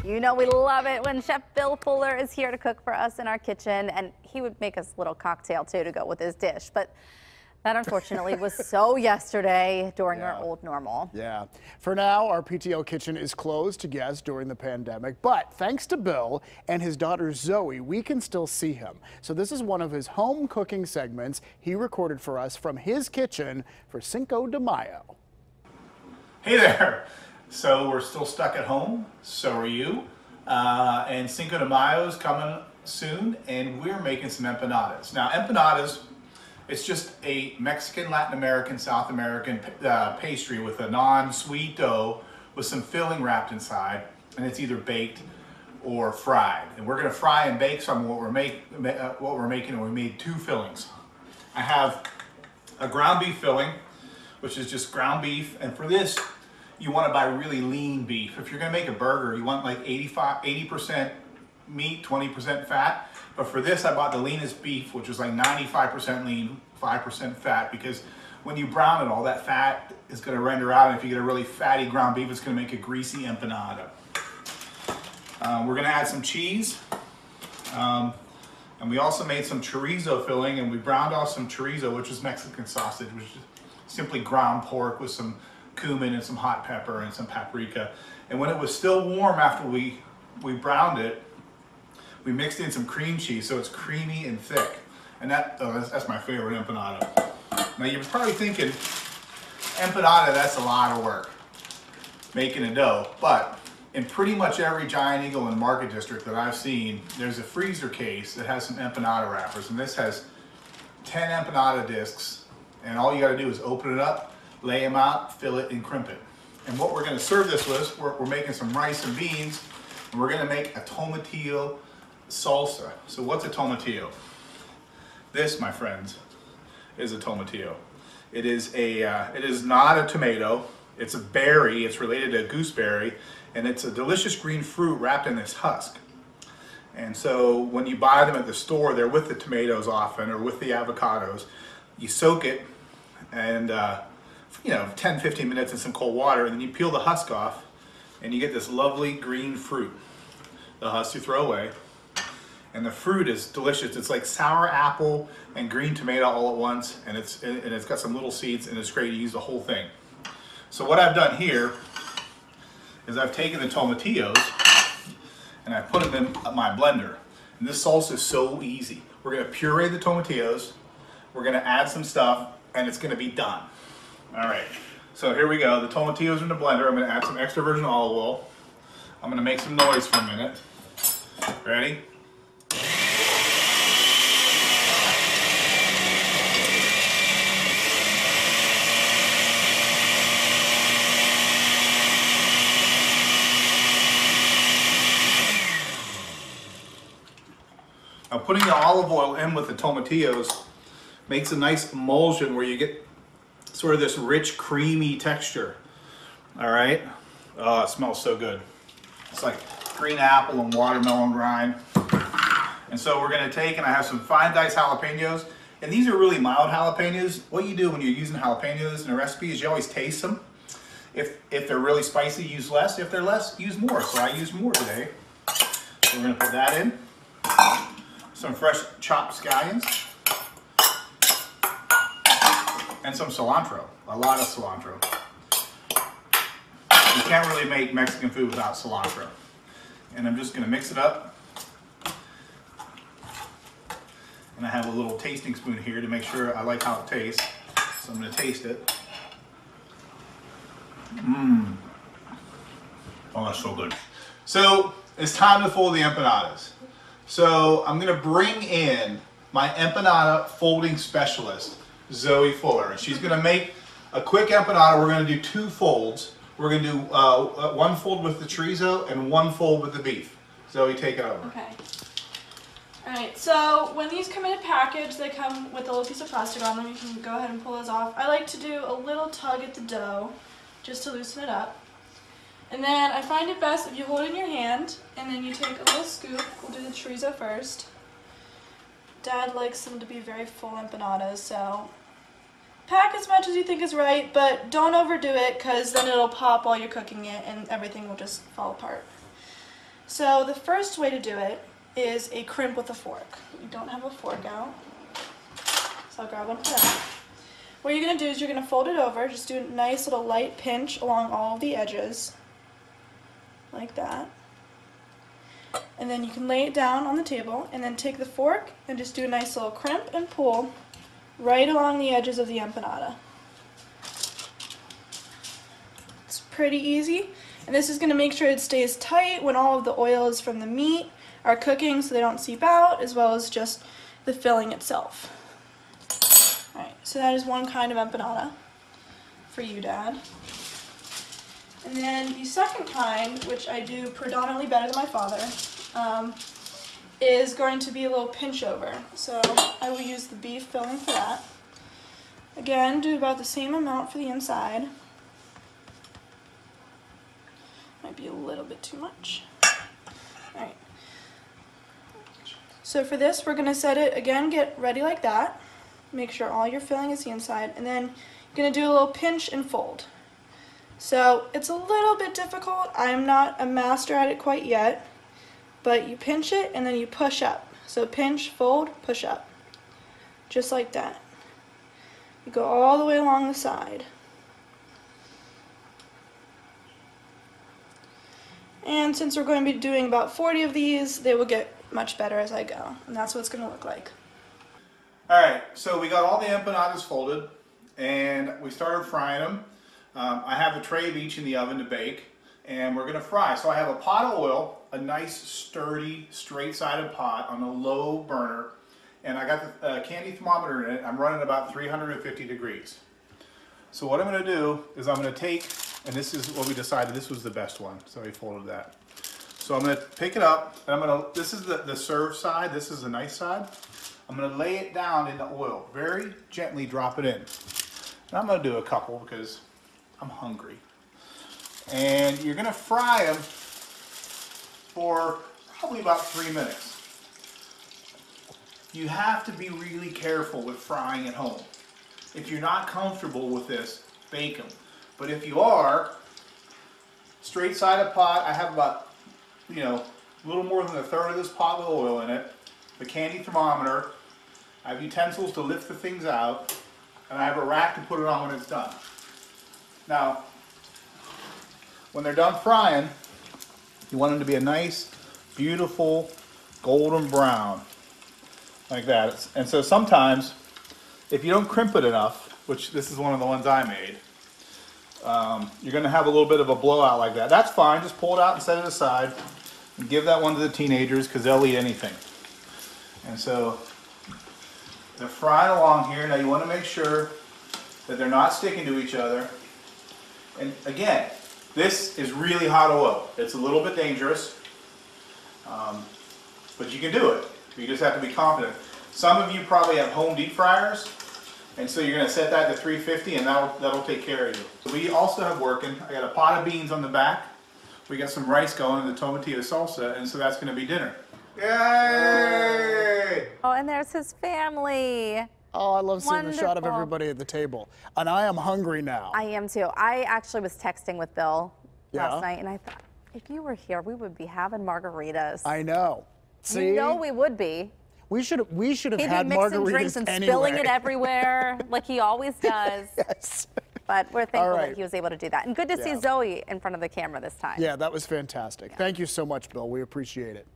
You know we love it when Chef Bill Fuller is here to cook for us in our kitchen, and he would make us a little cocktail too to go with his dish. But that unfortunately was so yesterday during our old normal. Yeah. For now, our PTL kitchen is closed to guests during the pandemic, but thanks to Bill and his daughter Zoe, we can still see him. So this is one of his home cooking segments he recorded for us from his kitchen for Cinco de Mayo. Hey there. So we're still stuck at home, so are you. And Cinco de Mayo is coming soon, and we're making some empanadas. Now, empanadas, it's just a Mexican, Latin American, South American pastry with a non-sweet dough with some filling wrapped inside, and it's either baked or fried. And we're going to fry and bake some of what we're making, and we made two fillings. I have a ground beef filling, which is just ground beef, and for this, you want to buy really lean beef. If you're going to make a burger, you want like 80% meat, 20% fat. But for this, I bought the leanest beef, which is like 95% lean, 5% fat, because when you brown it, all that fat is going to render out. And if you get a really fatty ground beef, it's going to make a greasy empanada. We're going to add some cheese. And we also made some chorizo filling, and we browned off some chorizo, which is Mexican sausage, which is simply ground pork with some cumin and some hot pepper and some paprika. And when it was still warm after we browned it, we mixed in some cream cheese so it's creamy and thick. And that's my favorite empanada. Now you're probably thinking, empanada, that's a lot of work, making a dough. But in pretty much every Giant Eagle and Market District that I've seen, there's a freezer case that has some empanada wrappers. And this has 10 empanada discs. And all you gotta do is open it up, lay them out, fill it, and crimp it. And what we're gonna serve this with, we're making some rice and beans, and we're gonna make a tomatillo salsa. So what's a tomatillo? This, my friends, is a tomatillo. It is not a tomato. It's a berry. It's related to a gooseberry, and it's a delicious green fruit wrapped in this husk. And so when you buy them at the store, they're with the tomatoes often, or with the avocados. You soak it, and 10-15 minutes in some cold water, and then you peel the husk off, and you get this lovely green fruit. The husk you throw away, and the fruit is delicious. It's like sour apple and green tomato all at once, and it's got some little seeds, and it's great to use the whole thing. So what I've done here is I've taken the tomatillos and I put them in my blender. And this salsa is so easy. We're going to puree the tomatillos, we're going to add some stuff, and it's going to be done. All right, so here we go. The tomatillos are in the blender. I'm going to add some extra virgin olive oil. I'm going to make some noise for a minute. Ready? Now putting the olive oil in with the tomatillos makes a nice emulsion where you get sort of this rich, creamy texture. All right. Oh, it smells so good. It's like green apple and watermelon rind. And so we're going to take, and I have some fine diced jalapenos. And these are really mild jalapenos. What you do when you're using jalapenos in a recipe is you always taste them. If they're really spicy, use less. If they're less, use more. So I used more today. So we're going to put that in. Some fresh chopped scallions. And some cilantro, a lot of cilantro. You can't really make Mexican food without cilantro. And I'm just gonna mix it up. And I have a little tasting spoon here to make sure I like how it tastes. So I'm gonna taste it. Mmm. Oh, that's so good. So it's time to fold the empanadas. So I'm gonna bring in my empanada folding specialist, Zoe Fuller. And she's gonna make a quick empanada. We're gonna do two folds. We're gonna do one fold with the chorizo and one fold with the beef. Zoe, take it over. Okay. All right, so when these come in a package, they come with a little piece of plastic on them. You can go ahead and pull those off. I like to do a little tug at the dough just to loosen it up. And then I find it best if you hold it in your hand and then you take a little scoop. We'll do the chorizo first. Dad likes them to be very full empanadas, so pack as much as you think is right, but don't overdo it because then it'll pop while you're cooking it and everything will just fall apart. So the first way to do it is a crimp with a fork. We don't have a fork out, so I'll grab one for that. What you're going to do is you're going to fold it over, just do a nice little light pinch along all of the edges, like that. And then you can lay it down on the table and then take the fork and just do a nice little crimp and pull right along the edges of the empanada. It's pretty easy, and this is going to make sure it stays tight when all of the oils from the meat are cooking so they don't seep out, as well as just the filling itself. Alright, so that is one kind of empanada for you, Dad. And then the second kind, which I do predominantly better than my father, is going to be a little pinch over. So I will use the beef filling for that. Again, do about the same amount for the inside. Might be a little bit too much. Alright. So for this, we're going to set it, again, get ready like that. Make sure all your filling is the inside. And then you're going to do a little pinch and fold. So it's a little bit difficult. I'm not a master at it quite yet. But you pinch it and then you push up. So pinch, fold, push up. Just like that. You go all the way along the side. And since we're going to be doing about 40 of these, they will get much better as I go. And that's what it's going to look like. Alright, so we got all the empanadas folded and we started frying them. I have a tray of each in the oven to bake, and we're going to fry. So I have a pot of oil, a nice sturdy straight-sided pot on a low burner, and I got the candy thermometer in it. I'm running about 350 degrees. So what I'm going to do is I'm going to take, and this is what we decided, this was the best one, so we folded that. So I'm going to pick it up, and I'm going to, this is the serve side, this is the nice side. I'm going to lay it down in the oil, very gently drop it in. And I'm going to do a couple because I'm hungry. And you're going to fry them for probably about 3 minutes. You have to be really careful with frying at home. If you're not comfortable with this, bake them. But if you are, straight-sided pot, I have about, a little more than a third of this pot with oil in it, the candy thermometer, I have utensils to lift the things out, and I have a rack to put it on when it's done. Now, when they're done frying, you want them to be a nice, beautiful, golden brown, like that. And so sometimes, if you don't crimp it enough, which this is one of the ones I made, you're going to have a little bit of a blowout like that. That's fine, just pull it out and set it aside, and give that one to the teenagers because they'll eat anything. And so, they're frying along here. Now you want to make sure that they're not sticking to each other. And again, this is really hot oil. It's a little bit dangerous, but you can do it. You just have to be confident. Some of you probably have home deep fryers, and so you're going to set that to 350, and that'll take care of you. So we also have working. I got a pot of beans on the back. We got some rice going and the tomatillo salsa, and so that's going to be dinner. Yay! Oh, and there's his family. Oh, I love seeing the Wonderful. shot of everybody at the table. And I am hungry now. I am too. I actually was texting with Bill Yeah. last night, and I thought, if you were here, we would be having margaritas. I know. See? You know we would be. We should have He'd had be mixing margaritas drinks and anyway. spilling it everywhere, like he always does. Yes. But we're thankful right. that he was able to do that. And good to see Yeah. Zoe in front of the camera this time. Yeah, that was fantastic. Thank you so much, Bill. We appreciate it.